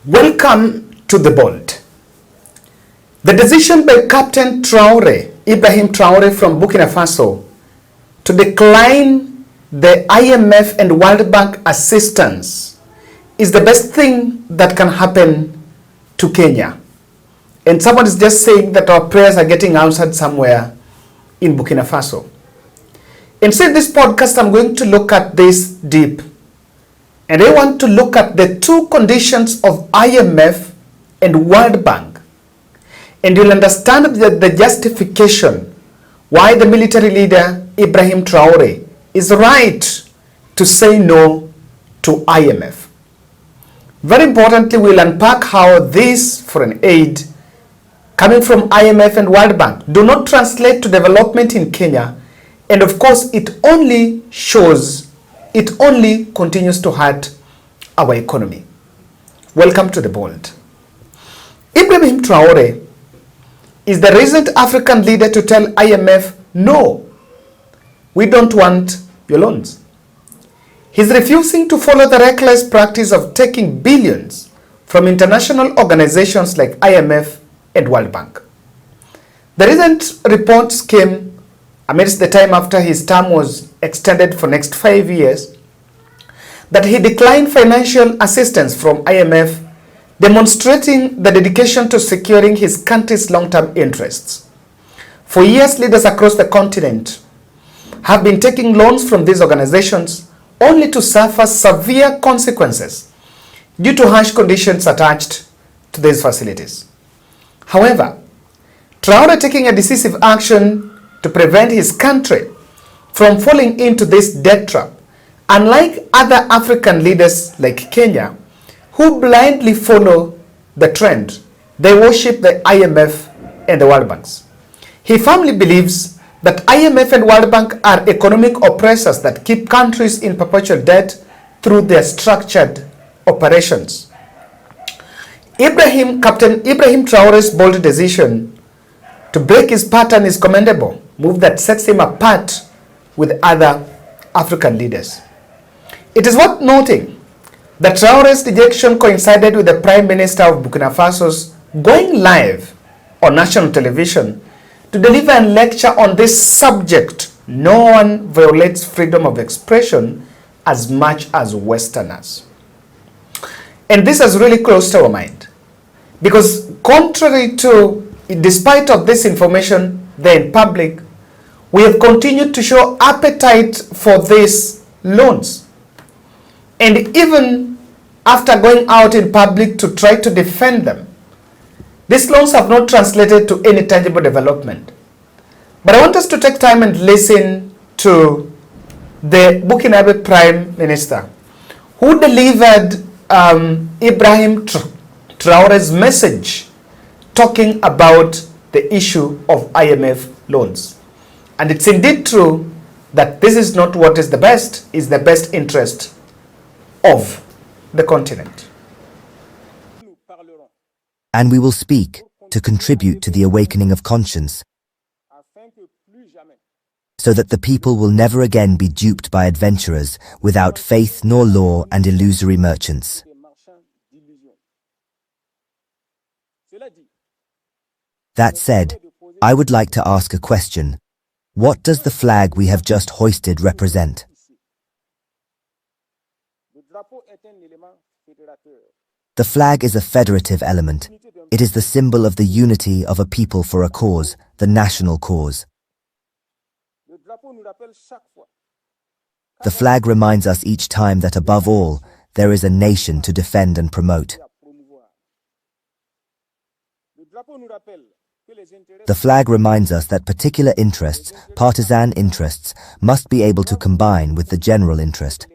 Welcome to The Bold. The decision by Captain Traore, Ibrahim Traore from Burkina Faso, to decline the IMF and World Bank assistance is the best thing that can happen to Kenya. And someone is just saying that our prayers are getting answered somewhere in Burkina Faso. Instead, this podcast, I'm going to look at this deep. And I want to look at the two conditions of IMF and World Bank. And you'll understand the justification why the military leader Ibrahim Traore is right to say no to IMF. Very importantly, we'll unpack how this foreign aid coming from IMF and World Bank do not translate to development in Kenya. And of course, it only continues to hurt our economy. Welcome to The Bold. Ibrahim Traore is the recent African leader to tell IMF, no, we don't want your loans. He's refusing to follow the reckless practice of taking billions from international organizations like IMF and World Bank. The recent reports came amidst the time after his term was extended for next 5 years that he declined financial assistance from IMF, demonstrating the dedication to securing his country's long-term interests. For years, leaders across the continent have been taking loans from these organizations only to suffer severe consequences due to harsh conditions attached to these facilities. However, Traore taking a decisive action to prevent his country from falling into this debt trap, unlike other African leaders like Kenya, who blindly follow the trend. They worship the IMF and the World Banks. He firmly believes that IMF and World Bank are economic oppressors that keep countries in perpetual debt through their structured operations. Captain Ibrahim Traore's bold decision to break his pattern is commendable, move that sets him apart with other African leaders. It is worth noting that Traore's rejection coincided with the Prime Minister of Burkina Faso's going live on national television to deliver a lecture on this subject. No one violates freedom of expression as much as Westerners. And this is really close to our mind, because despite of this information there in public, we have continued to show appetite for these loans. And even after going out in public to try to defend them, these loans have not translated to any tangible development. But I want us to take time and listen to the Burkina Faso Prime Minister, who delivered Ibrahim Traore's message talking about the issue of IMF loans. And it's indeed true that this is not what is the best interest of the continent. And we will speak to contribute to the awakening of conscience, so that the people will never again be duped by adventurers without faith nor law and illusory merchants. That said, I would like to ask a question. What does the flag we have just hoisted represent? The flag is a federative element. It is the symbol of the unity of a people for a cause, the national cause. The flag reminds us each time that above all, there is a nation to defend and promote. The flag reminds us that particular interests, partisan interests, must be able to combine with the general interest.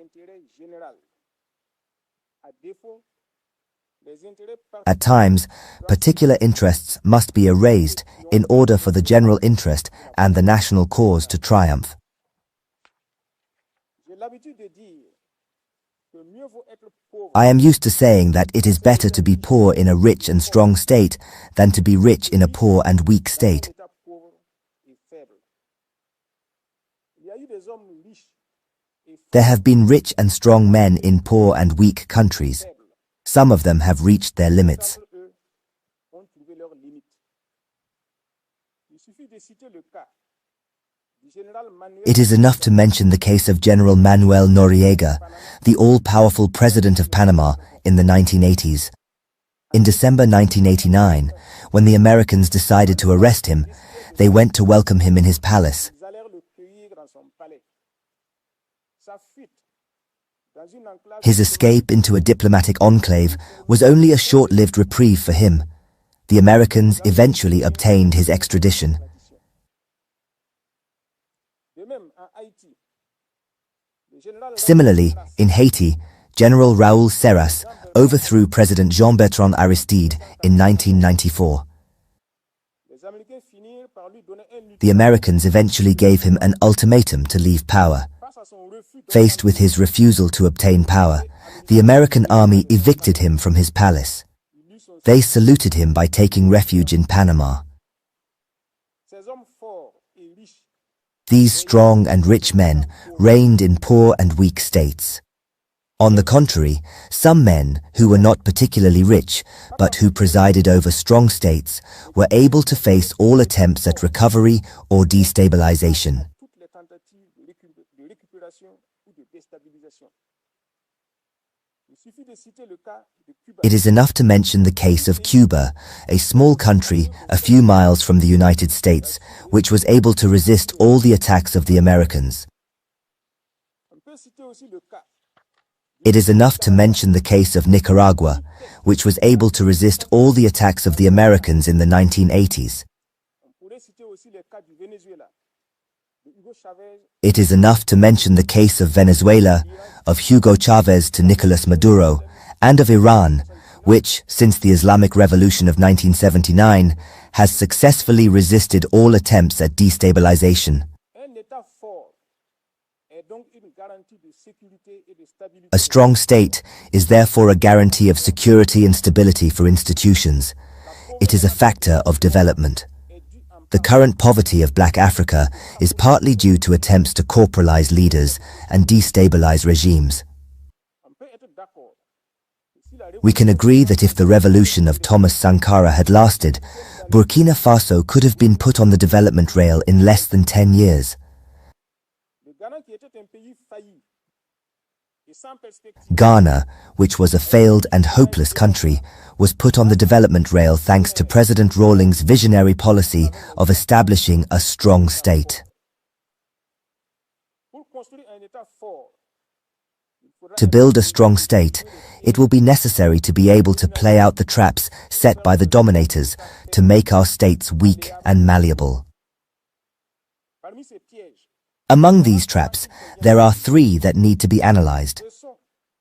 At times, particular interests must be erased in order for the general interest and the national cause to triumph. I am used to saying that it is better to be poor in a rich and strong state than to be rich in a poor and weak state. There have been rich and strong men in poor and weak countries. Some of them have reached their limits. It is enough to mention the case of General Manuel Noriega, the all-powerful president of Panama in the 1980s. In December 1989, when the Americans decided to arrest him, they went to welcome him in his palace. His escape into a diplomatic enclave was only a short-lived reprieve for him. The Americans eventually obtained his extradition. Similarly, in Haiti, General Raoul Serras overthrew President Jean-Bertrand Aristide in 1994. The Americans eventually gave him an ultimatum to leave power. Faced with his refusal to obtain power, the American army evicted him from his palace. They saluted him by taking refuge in Panama. These strong and rich men reigned in poor and weak states. On the contrary, some men who were not particularly rich, but who presided over strong states, were able to face all attempts at recovery or destabilization. It is enough to mention the case of Cuba, a small country a few miles from the United States, which was able to resist all the attacks of the Americans. It is enough to mention the case of Nicaragua, which was able to resist all the attacks of the Americans in the 1980s. It is enough to mention the case of Venezuela, of Hugo Chavez to Nicolas Maduro, and of Iran, which, since the Islamic Revolution of 1979, has successfully resisted all attempts at destabilization. A strong state is therefore a guarantee of security and stability for institutions. It is a factor of development. The current poverty of Black Africa is partly due to attempts to corporalize leaders and destabilize regimes. We can agree that if the revolution of Thomas Sankara had lasted, Burkina Faso could have been put on the development rail in less than 10 years. Ghana, which was a failed and hopeless country, was put on the development rail thanks to President Rawlings' visionary policy of establishing a strong state. To build a strong state, it will be necessary to be able to play out the traps set by the dominators to make our states weak and malleable. Among these traps, there are three that need to be analyzed.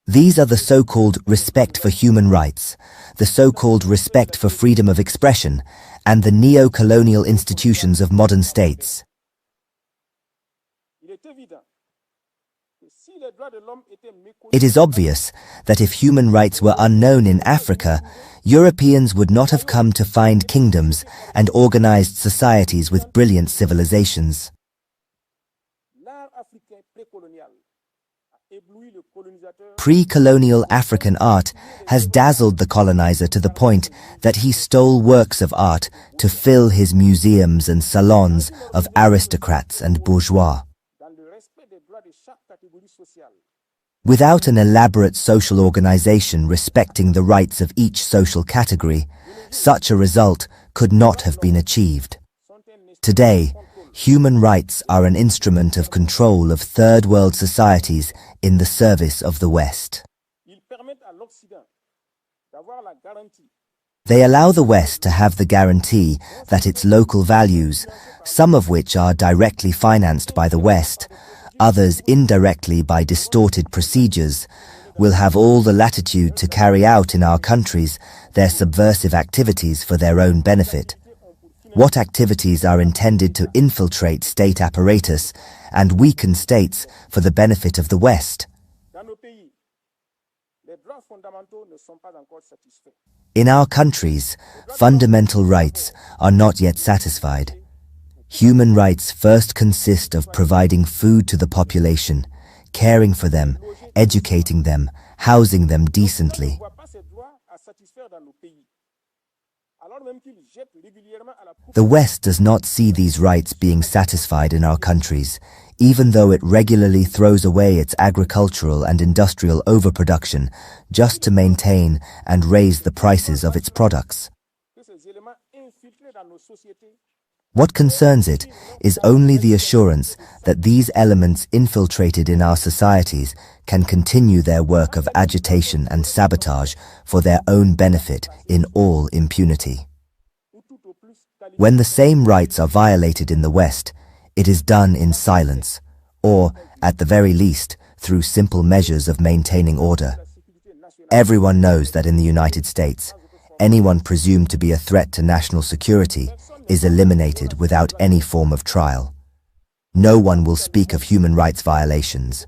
These are the so-called respect for human rights, the so-called respect for freedom of expression, and the neo-colonial institutions of modern states. It is obvious that if human rights were unknown in Africa, Europeans would not have come to find kingdoms and organized societies with brilliant civilizations. Pre-colonial African art has dazzled the colonizer to the point that he stole works of art to fill his museums and salons of aristocrats and bourgeois. Without an elaborate social organization respecting the rights of each social category, such a result could not have been achieved. Today, human rights are an instrument of control of third world societies in the service of the West. They allow the West to have the guarantee that its local values, some of which are directly financed by the West, others indirectly by distorted procedures, will have all the latitude to carry out in our countries their subversive activities for their own benefit. What activities are intended to infiltrate state apparatus and weaken states for the benefit of the West? In our countries, fundamental rights are not yet satisfied. Human rights first consist of providing food to the population, caring for them, educating them, housing them decently. The West does not see these rights being satisfied in our countries, even though it regularly throws away its agricultural and industrial overproduction just to maintain and raise the prices of its products. What concerns it is only the assurance that these elements infiltrated in our societies can continue their work of agitation and sabotage for their own benefit in all impunity. When the same rights are violated in the West, it is done in silence, or, at the very least, through simple measures of maintaining order. Everyone knows that in the United States, anyone presumed to be a threat to national security is eliminated without any form of trial. No one will speak of human rights violations.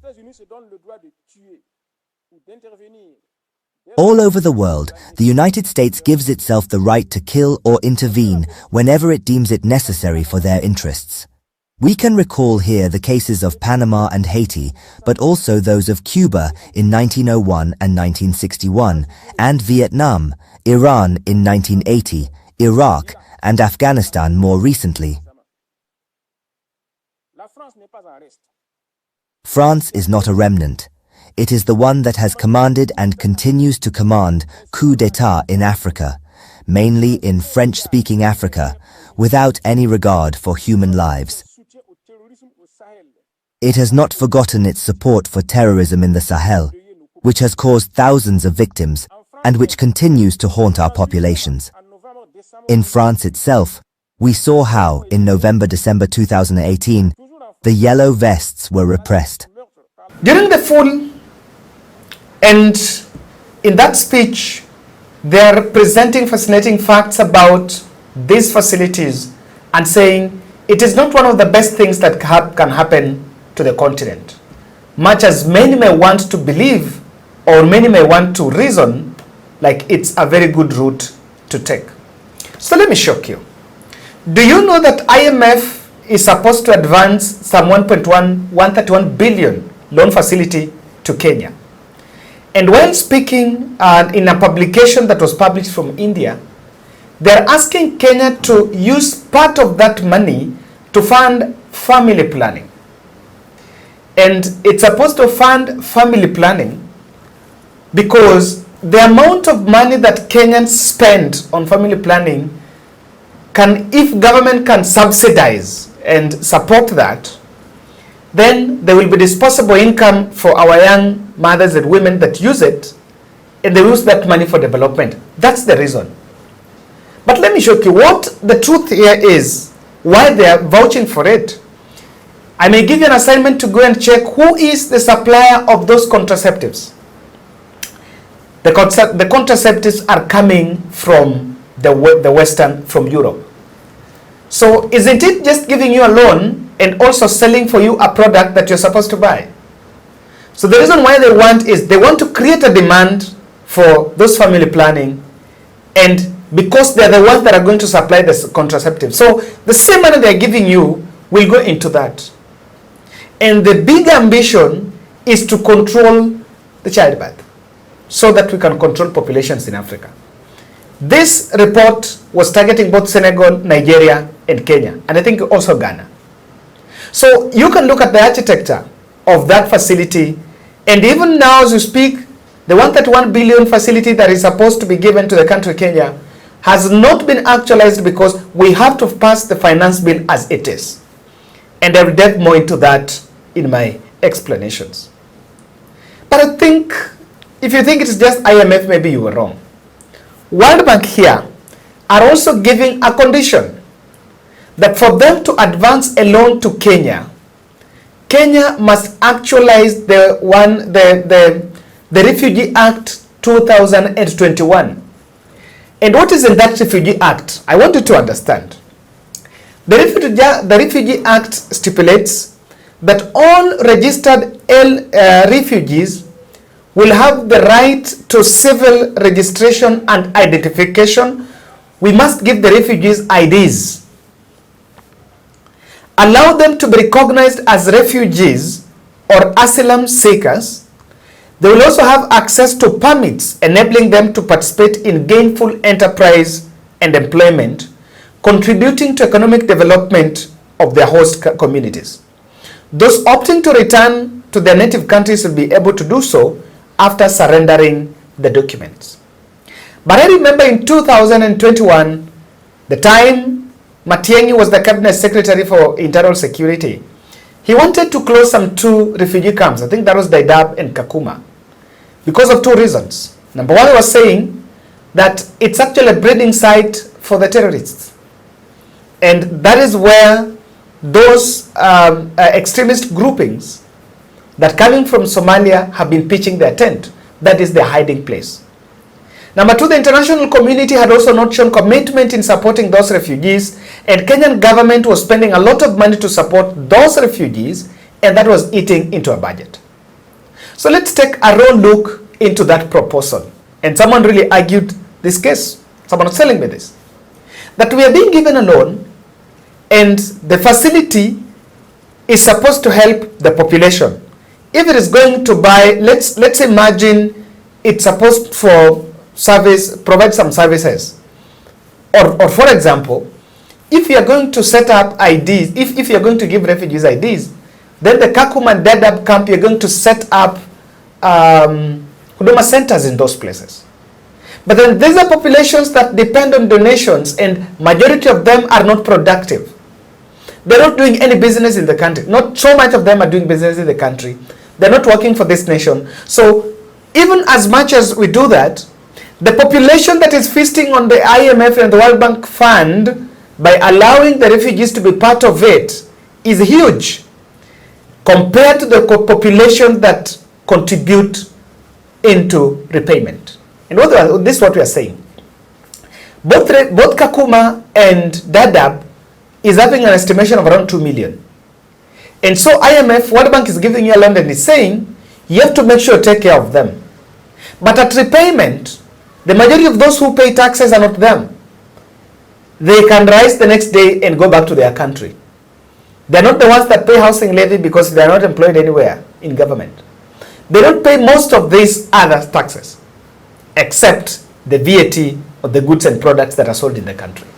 All over the world, the United States gives itself the right to kill or intervene whenever it deems it necessary for their interests. We can recall here the cases of Panama and Haiti, but also those of Cuba in 1901 and 1961, and Vietnam, Iran in 1980, Iraq, and Afghanistan more recently. France is not a remnant. It is the one that has commanded and continues to command coups d'etat in Africa, mainly in French-speaking Africa, without any regard for human lives. It has not forgotten its support for terrorism in the Sahel, which has caused thousands of victims and which continues to haunt our populations. In France itself, we saw how, in November-December 2018, the yellow vests were repressed. During the full, and in that speech, they are presenting fascinating facts about these facilities and saying it is not one of the best things that can happen to the continent. Much as many may want to believe or many may want to reason like it's a very good route to take. So let me shock you. Do you know that IMF is supposed to advance some 131 billion loan facility to Kenya? And when speaking in a publication that was published from India, they're asking Kenya to use part of that money to fund family planning. And it's supposed to fund family planning because the amount of money that Kenyans spend on family planning can, if government can subsidize and support that, then there will be disposable income for our young mothers and women that use it, and they use that money for development. That's the reason. But let me show you what the truth here is, why they are vouching for it. I may give you an assignment to go and check who is the supplier of those contraceptives. The contraceptives are coming from the Western, from Europe. So isn't it just giving you a loan and also selling for you a product that you're supposed to buy? So the reason why they want is they want to create a demand for those family planning, and because they're the ones that are going to supply the contraceptives. So the same money they're giving you will go into that. And the big ambition is to control the childbirth so that we can control populations in Africa. This report was targeting both Senegal, Nigeria, and Kenya, and I think also Ghana. So you can look at the architecture of that facility, and even now as we speak, the 131 billion facility that is supposed to be given to the country Kenya has not been actualized because we have to pass the finance bill as it is. And I'll delve more into that in my explanations. But I think, if you think it's just IMF, maybe you were wrong. World Bank here are also giving a condition that for them to advance a loan to Kenya, Kenya must actualize the Refugee Act 2021. And what is in that Refugee Act? I want you to understand. The Refugee Act stipulates that all registered refugees will have the right to civil registration and identification. We must give the refugees IDs. Allow them to be recognized as refugees or asylum seekers. They will also have access to permits, enabling them to participate in gainful enterprise and employment, contributing to economic development of their host communities. Those opting to return to their native countries will be able to do so after surrendering the documents. But I remember in 2021, the time Matiang'i was the Cabinet Secretary for Internal Security, he wanted to close some 2 refugee camps. I think that was Dadaab and Kakuma, because of 2 reasons. Number one, he was saying that it's actually a breeding site for the terrorists. And that is where those extremist groupings that coming from Somalia have been pitching their tent. That is their hiding place. Number two, the international community had also not shown commitment in supporting those refugees, and Kenyan government was spending a lot of money to support those refugees, and that was eating into a budget. So let's take a raw look into that proposal. And someone really argued this case. Someone was telling me this, that we are being given a loan, and the facility is supposed to help the population. If it is going to buy, let's imagine it's supposed for provide some services. Or for example, if you are going to set up IDs, if you are going to give refugees IDs, then the Kakuma and Dadaab camp, you're going to set up Huduma centers in those places. But then these are populations that depend on donations, and majority of them are not productive. They're not doing any business in the country. Not so much of them are doing business in the country. They're not working for this nation. So even as much as we do that, the population that is feasting on the IMF and the World Bank Fund by allowing the refugees to be part of it is huge compared to the population that contribute into repayment. And this is what we are saying. Both Kakuma and Dadaab is having an estimation of around 2 million. And so IMF, World Bank is giving you a loan and is saying, you have to make sure you take care of them. But at repayment, the majority of those who pay taxes are not them. They can rise the next day and go back to their country. They're not the ones that pay housing levy because they're not employed anywhere in government. They don't pay most of these other taxes, except the VAT of the goods and products that are sold in the country.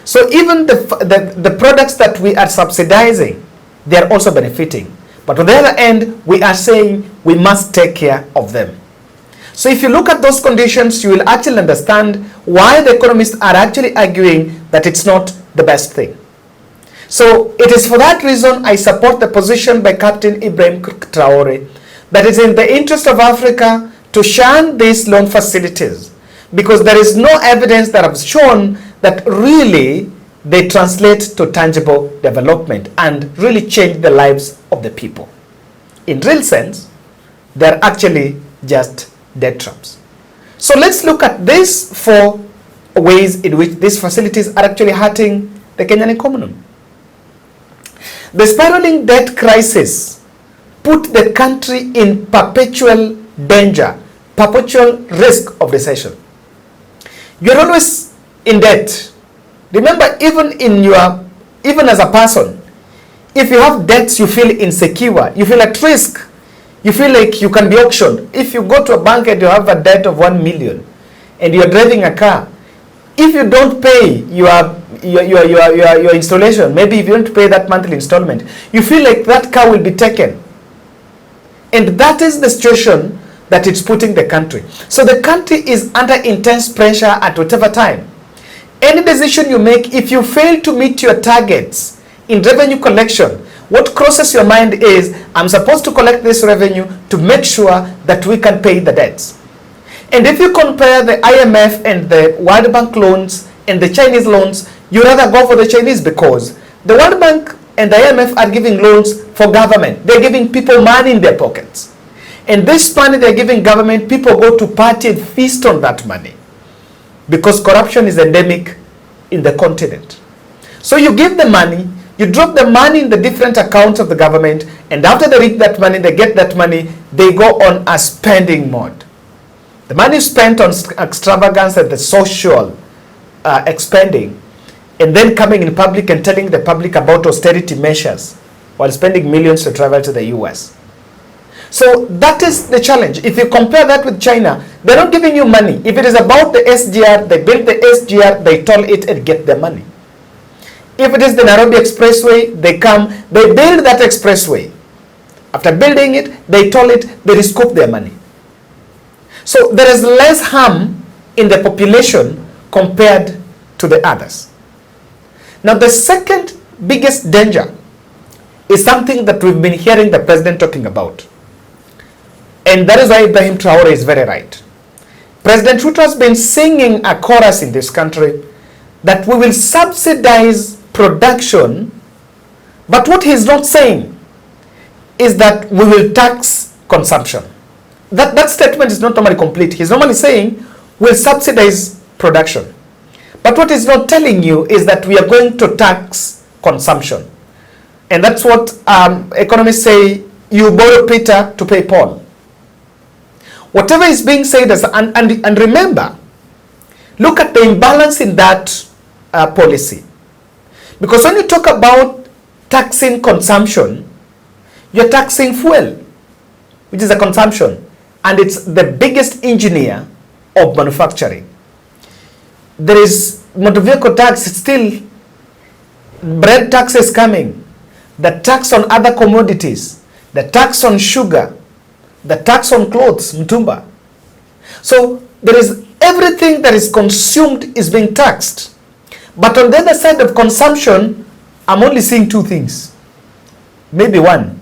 So even the products that we are subsidizing, they are also benefiting. But on the other end, we are saying we must take care of them. So if you look at those conditions, you will actually understand why the economists are actually arguing that it's not the best thing. So it is for that reason I support the position by Captain Ibrahim Traore that it's in the interest of Africa to shun these loan facilities, because there is no evidence that has shown that really they translate to tangible development and really change the lives of the people. In real sense, they're actually just debt traps. So let's look at these 4 ways in which these facilities are actually hurting the Kenyan economy. The spiraling debt crisis put the country in perpetual danger, perpetual risk of recession. You're always in debt. Remember, even as a person, if you have debts, you feel insecure, you feel at risk, you feel like you can be auctioned. If you go to a bank and you have a debt of 1 million and you're driving a car, if you don't pay your installation, maybe if you don't pay that monthly installment, you feel like that car will be taken. And that is the situation that it's putting the country. So the country is under intense pressure at whatever time. Any decision you make, if you fail to meet your targets in revenue collection, what crosses your mind is, I'm supposed to collect this revenue to make sure that we can pay the debts. And if you compare the IMF and the World Bank loans and the Chinese loans, you rather go for the Chinese, because the World Bank and the IMF are giving loans for government. They're giving people money in their pockets. And this money they're giving government, people go to party and feast on that money, because corruption is endemic in the continent. So you give the money, you drop the money in the different accounts of the government, and after they reach that money, they get that money, they go on a spending mode. The money is spent on extravagance and the social expending, and then coming in public and telling the public about austerity measures while spending millions to travel to the US. So that is the challenge. If you compare that with China, they're not giving you money. If it is about the SGR, they build the SGR, they toll it and get their money. If it is the Nairobi Expressway, they come, they build that expressway. After building it, they toll it, they recoup their money. So there is less harm in the population compared to the others. Now the second biggest danger is something that we've been hearing the president talking about. And that is why Ibrahim Traore is very right. President Ruto has been singing a chorus in this country that we will subsidize production, but what he's not saying is that we will tax consumption. That statement is not normally complete. He's normally saying we'll subsidize production. But what he's not telling you is that we are going to tax consumption. And that's what economists say, you borrow Peter to pay Paul. Whatever is being said, and remember, look at the imbalance in that policy. Because when you talk about taxing consumption, you're taxing fuel, which is a consumption, and it's the biggest engineer of manufacturing. There is motor vehicle tax, it's still, bread tax is coming, the tax on other commodities, the tax on sugar, the tax on clothes, mtumba. So there is everything that is consumed is being taxed. But on the other side of consumption, I'm only seeing two things. Maybe one,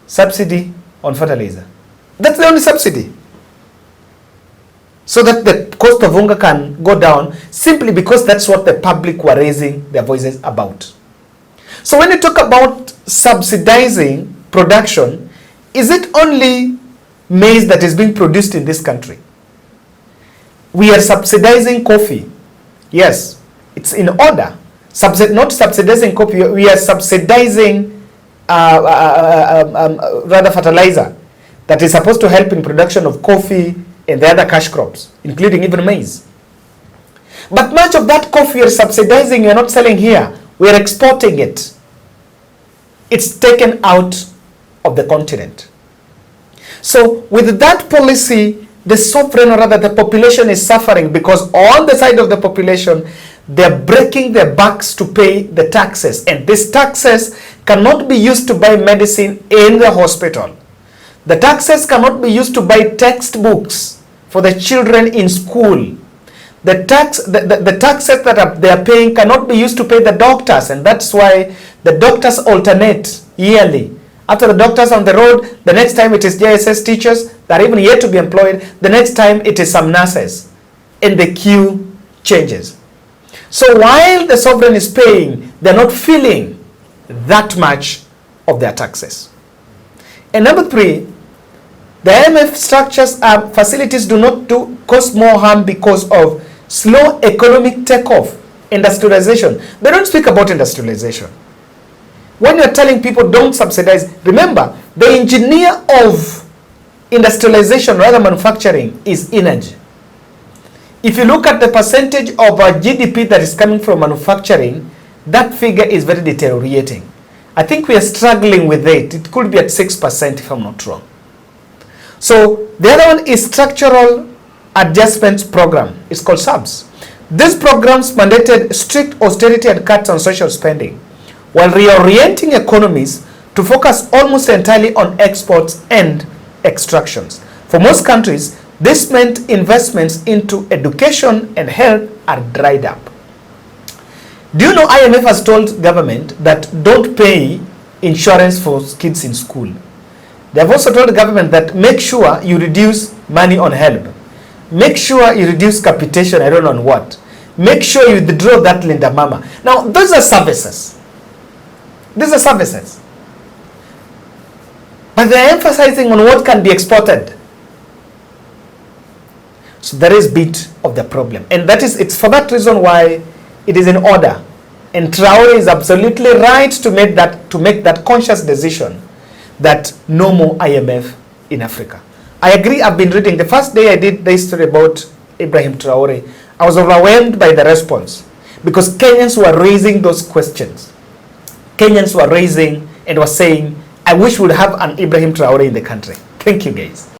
subsidy on fertilizer. That's the only subsidy. So that the cost of hunger can go down simply because that's what the public were raising their voices about. So when you talk about subsidizing production, is it only maize that is being produced in this country? We are subsidizing coffee. Yes, it's in order. Not subsidizing coffee, we are subsidizing rather fertilizer that is supposed to help in production of coffee and the other cash crops, including even maize. But much of that coffee you're subsidizing, you're not selling here. We are exporting it. It's taken out of the continent. So with that policy, the sovereign, or rather the population, is suffering because on the side of the population, they're breaking their backs to pay the taxes. And these taxes cannot be used to buy medicine in the hospital. The taxes cannot be used to buy textbooks for the children in school. The taxes that they are paying cannot be used to pay the doctors, and that's why the doctors alternate yearly. After the doctors on the road, the next time it is JSS teachers that are even yet to be employed, the next time it is some nurses, and the queue changes. So while the sovereign is paying, they're not feeling that much of their taxes. And number three, the IMF structures facilities do not cause more harm because of slow economic takeoff, industrialization. They don't speak about industrialization. When you're telling people don't subsidize, remember, the engineer of industrialization, rather manufacturing, is energy. If you look at the percentage of our GDP that is coming from manufacturing, that figure is very deteriorating. I think we are struggling with it. It could be at 6% if I'm not wrong. So the other one is structural adjustments program. It's called SABS. These programs mandated strict austerity and cuts on social spending, while reorienting economies to focus almost entirely on exports and extractions. For most countries, this meant investments into education and health are dried up. Do you know IMF has told government that don't pay insurance for kids in school? They have also told the government that make sure you reduce money on help. Make sure you reduce capitation, I don't know on what. Make sure you withdraw that Linda Mama. Now, those are services. These are services. But they're emphasizing on what can be exported. So there is a bit of the problem. And it's for that reason why it is in order. And Traore is absolutely right to make that conscious decision that no more IMF in Africa. I agree. I've been reading. The first day I did the history about Ibrahim Traore, I was overwhelmed by the response because Kenyans were raising those questions. Kenyans were raising and were saying, I wish we would have an Ibrahim Traore in the country. Thank you, guys.